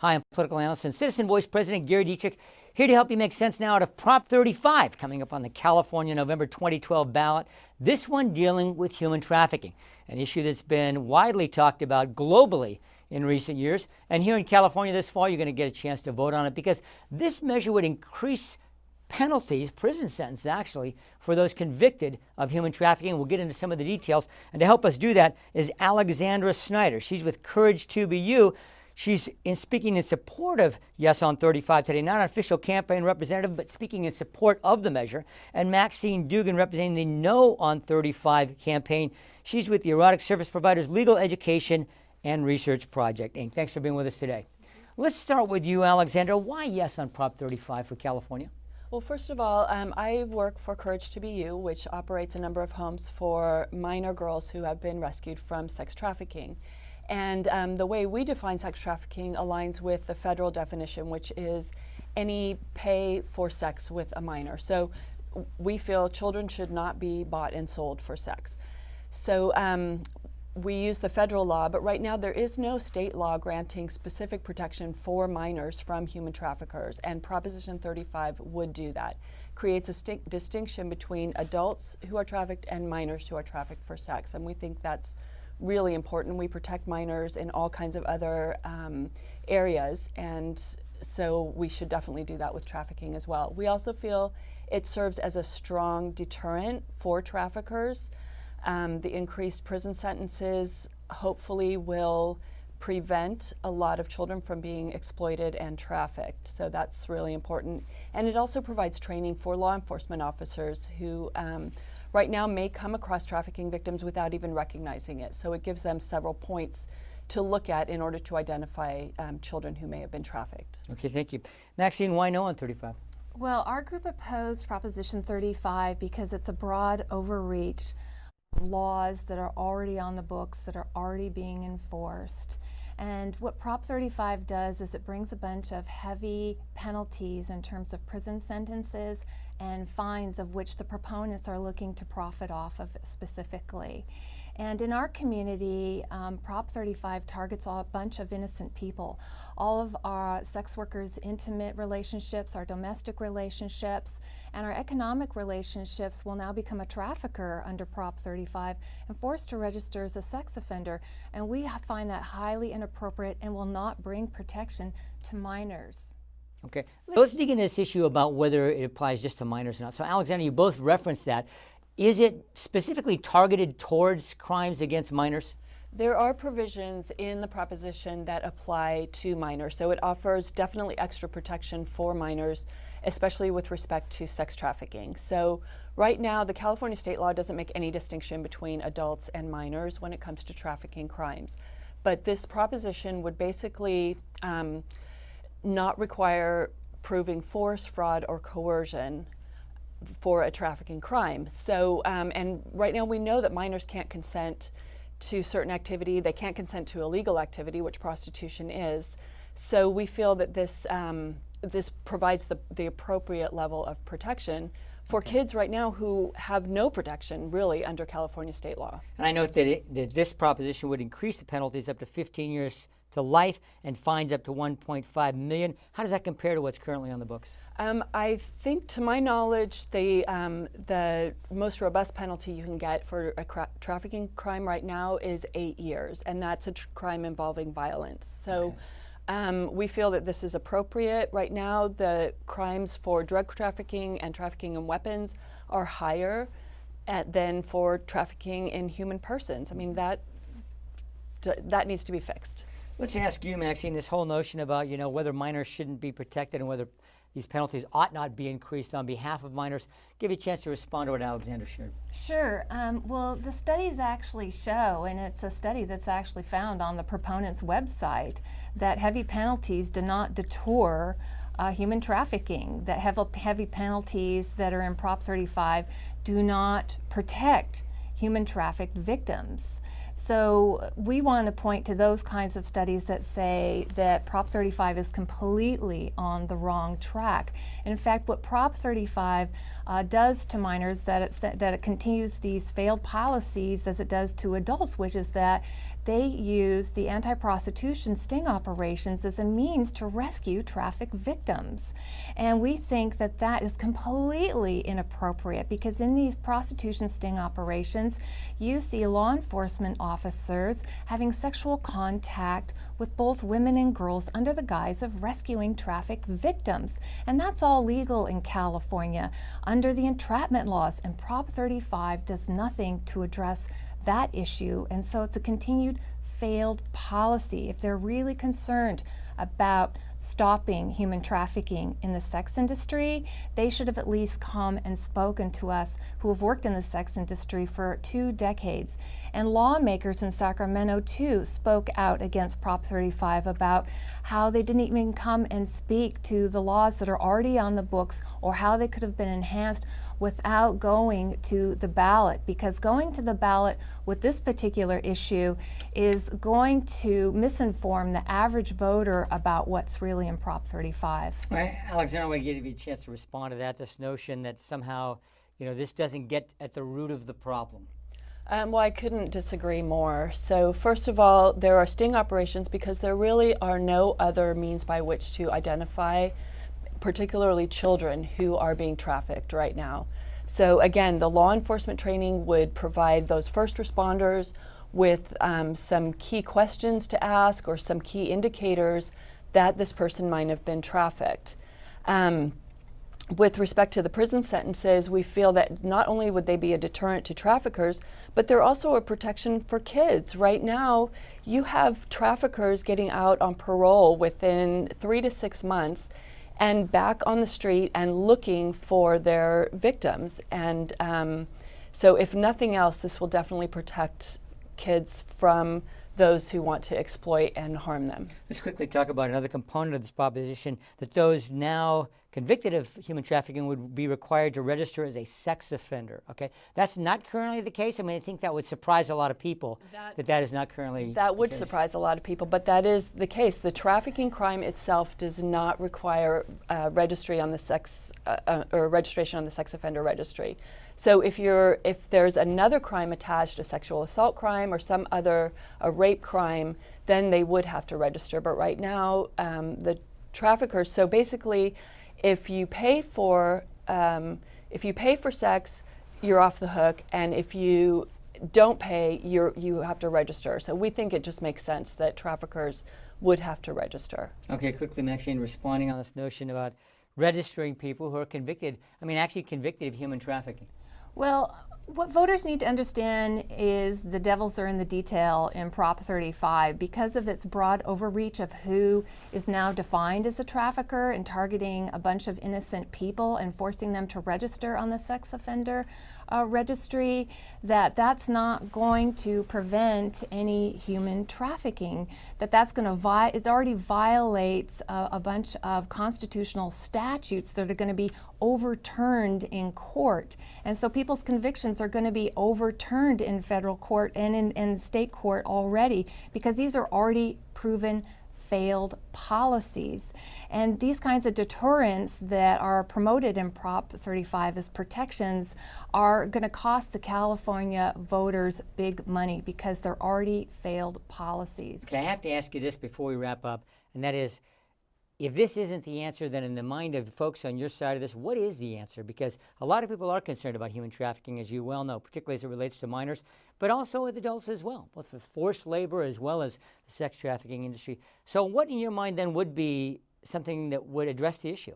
Hi, I'm political analyst and Citizen Voice President Gary Dietrich, here to help you make sense now out of Prop 35 coming up on the California November 2012 ballot. This one dealing with human trafficking, an issue that's been widely talked about globally in recent years. And here in California this fall, you're going to get a chance to vote on it because this measure would increase penalties, prison sentences actually, for those convicted of human trafficking. We'll get into some of the details. And to help us do that is Alexandra Snyder. She's with Courage to Be You. She's speaking in support of Yes on 35 today, not an official campaign representative, but speaking in support of the measure. And Maxine Dugan representing the No on 35 campaign. She's with the Erotic Service Providers Legal Education and Research Project, Inc. Thanks for being with us today. Let's start with you, Alexandra. Why yes on Prop 35 for California? Well, first of all, I work for Courage to Be You, which operates a number of homes for minor girls who have been rescued from sex trafficking. And the way we define sex trafficking aligns with the federal definition, which is any pay for sex with a minor. So we feel children should not be bought and sold for sex. So we use the federal law, but right now there is no state law granting specific protection for minors from human traffickers, and Proposition 35 would do that. Creates a distinction between adults who are trafficked and minors who are trafficked for sex, and we think that's really important. We protect minors in all kinds of other areas, and so we should definitely do that with trafficking as well. We also feel it serves as a strong deterrent for traffickers. The increased prison sentences hopefully will prevent a lot of children from being exploited and trafficked, so that's really important. And it also provides training for law enforcement officers who right now may come across trafficking victims without even recognizing it. So it gives them several points to look at in order to identify children who may have been trafficked. Okay, thank you. Maxine, why no on 35? Well, our group opposed Proposition 35 because it's a broad overreach of laws that are already on the books, that are already being enforced. And what Prop 35 does is it brings a bunch of heavy penalties in terms of prison sentences and fines, of which the proponents are looking to profit off of specifically. And in our community, Prop 35 targets a bunch of innocent people. All of our sex workers' intimate relationships, our domestic relationships, and our economic relationships will now become a trafficker under Prop 35 and forced to register as a sex offender. And we find that highly inappropriate and will not bring protection to minors. Okay, let's dig into this issue about whether it applies just to minors or not. So Alexandra, you both referenced that. Is it specifically targeted towards crimes against minors? There are provisions in the proposition that apply to minors, so it offers definitely extra protection for minors, especially with respect to sex trafficking. So right now, the California state law doesn't make any distinction between adults and minors when it comes to trafficking crimes. But this proposition would basically not require proving force, fraud, or coercion for a trafficking crime. So, and right now we know that minors can't consent to certain activity. They can't consent to illegal activity, which prostitution is. So we feel that this this provides the appropriate level of protection for kids right now who have no protection really under California state law. And I note that this proposition would increase the penalties up to 15 years to life and fines up to $1.5 million. How does that compare to what's currently on the books? I think, to my knowledge, the most robust penalty you can get for a trafficking crime right now is 8 years, and that's a crime involving violence. So we feel that this is appropriate. Right now, the crimes for drug trafficking and trafficking in weapons are higher than for trafficking in human persons. I mean, that needs to be fixed. Let's ask you, Maxine, this whole notion about, whether minors shouldn't be protected and whether these penalties ought not be increased on behalf of minors. Give you a chance to respond to what Alexandra shared. Sure. Well, the studies actually show, and it's a study that's actually found on the proponent's website, that heavy penalties do not deter human trafficking, that heavy penalties that are in Prop 35 do not protect human trafficked victims. So we want to point to those kinds of studies that say that Prop 35 is completely on the wrong track. In fact, what Prop 35 does to minors, that it continues these failed policies as it does to adults, which is that they use the anti-prostitution sting operations as a means to rescue traffic victims. And we think that that is completely inappropriate, because in these prostitution sting operations, you see law enforcement officers having sexual contact with both women and girls under the guise of rescuing traffic victims. And that's all legal in California under the entrapment laws, and Prop 35 does nothing to address that issue. And so it's a continued failed policy. If they're really concerned about stopping human trafficking in the sex industry, they should have at least come and spoken to us who have worked in the sex industry for 2 decades. And lawmakers in Sacramento too spoke out against Prop 35 about how they didn't even come and speak to the laws that are already on the books, or how they could have been enhanced without going to the ballot, because going to the ballot with this particular issue is going to misinform the average voter about what's really in Prop 35. All right, Alexander, I want to give you a chance to respond to that, this notion that somehow, this doesn't get at the root of the problem. Well, I couldn't disagree more. So first of all, there are sting operations because there really are no other means by which to identify particularly children who are being trafficked right now. So again, the law enforcement training would provide those first responders with some key questions to ask, or some key indicators that this person might have been trafficked. With respect to the prison sentences, we feel that not only would they be a deterrent to traffickers, but they're also a protection for kids. Right now, you have traffickers getting out on parole within 3 to 6 months and back on the street and looking for their victims. And so if nothing else, this will definitely protect kids from those who want to exploit and harm them. Let's quickly talk about another component of this proposition, that those now convicted of human trafficking would be required to register as a sex offender. Okay, that's not currently the case. I mean, I think that would surprise a lot of people, that is not currently That would the case. surprise a lot of people, but that is the case. The trafficking crime itself does not require registry on the sex or registration on the sex offender registry. So if there's another crime attached, a sexual assault crime or some other a rape crime, then they would have to register. But right now, the traffickers. So basically, if you pay for sex, you're off the hook, and if you don't pay, you have to register. So we think it just makes sense that traffickers would have to register. Okay, quickly, Maxine, responding on this notion about registering people who are convicted, actually convicted of human trafficking. Well, what voters need to understand is the devils are in the detail in Prop 35. Because of its broad overreach of who is now defined as a trafficker and targeting a bunch of innocent people and forcing them to register on the sex offender registry, that's not going to prevent any human trafficking. That's going to it already violates a bunch of constitutional statutes that are going to be overturned in court. And so people's convictions are going to be overturned in federal court and in state court already, because these are already proven failed policies. And these kinds of deterrents that are promoted in Prop 35 as protections are going to cost the California voters big money, because they're already failed policies. Okay, I have to ask you this before we wrap up, and that is, if this isn't the answer, then in the mind of folks on your side of this, what is the answer? Because a lot of people are concerned about human trafficking, as you well know, particularly as it relates to minors, but also with adults as well, both with forced labor as well as the sex trafficking industry. So what in your mind then would be something that would address the issue?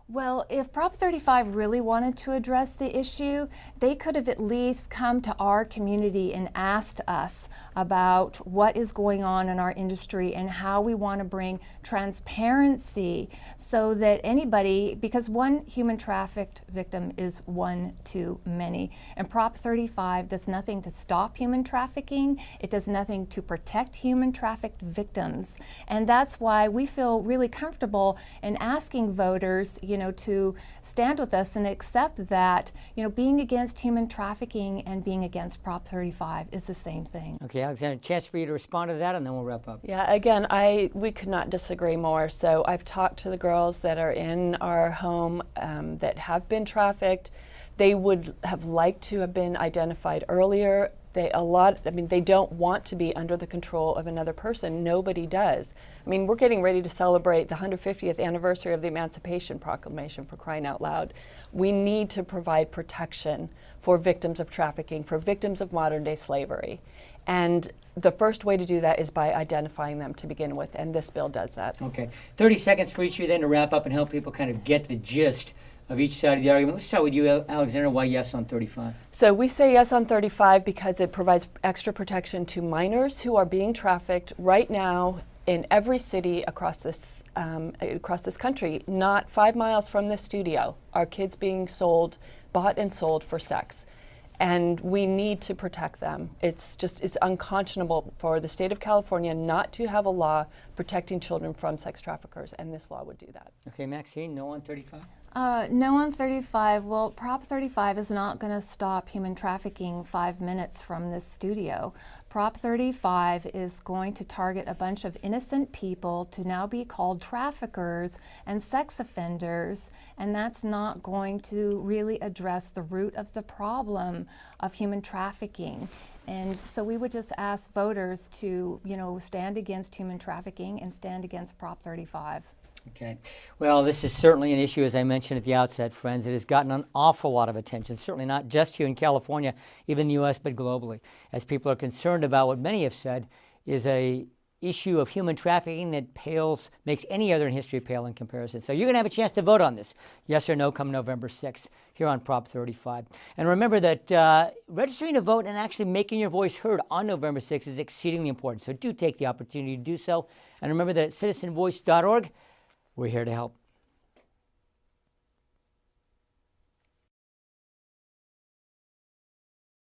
Well, if Prop 35 really wanted to address the issue, they could have at least come to our community and asked us about what is going on in our industry and how we want to bring transparency so that anybody, because one human trafficked victim is one too many. And Prop 35 does nothing to stop human trafficking. It does nothing to protect human trafficked victims. And that's why we feel really comfortable in asking voters, to stand with us and accept that, being against human trafficking and being against Prop 35 is the same thing. Okay, Alexander, a chance for you to respond to that, and then we'll wrap up. Yeah, again, we could not disagree more. So I've talked to the girls that are in our home that have been trafficked. They would have liked to have been identified earlier. They don't want to be under the control of another person. Nobody does. We're getting ready to celebrate the 150th anniversary of the Emancipation Proclamation, for crying out loud. We need to provide protection for victims of trafficking, for victims of modern day slavery. And the first way to do that is by identifying them to begin with, and this bill does that. Okay, 30 seconds for each of you then to wrap up and help people kind of get the gist of each side of the argument. Let's start with you, Alexander. Why yes on 35? So we say yes on 35 because it provides extra protection to minors who are being trafficked right now in every city across this country. Not 5 miles from this studio are kids being bought and sold for sex. And we need to protect them. It's unconscionable for the state of California not to have a law protecting children from sex traffickers, and this law would do that. Okay, Maxine, no on 35? No on 35. Well, Prop 35 is not going to stop human trafficking 5 minutes from this studio. Prop 35 is going to target a bunch of innocent people to now be called traffickers and sex offenders, and that's not going to really address the root of the problem of human trafficking. And so we would just ask voters to, stand against human trafficking and stand against Prop 35. Okay. Well, this is certainly an issue, as I mentioned at the outset, friends. It has gotten an awful lot of attention, certainly not just here in California, even the U.S., but globally, as people are concerned about what many have said is a issue of human trafficking that makes any other in history pale in comparison. So you're going to have a chance to vote on this, yes or no, come November 6th, here on Prop 35. And remember that registering to vote and actually making your voice heard on November 6th is exceedingly important. So do take the opportunity to do so. And remember that at citizenvoice.org, we're here to help.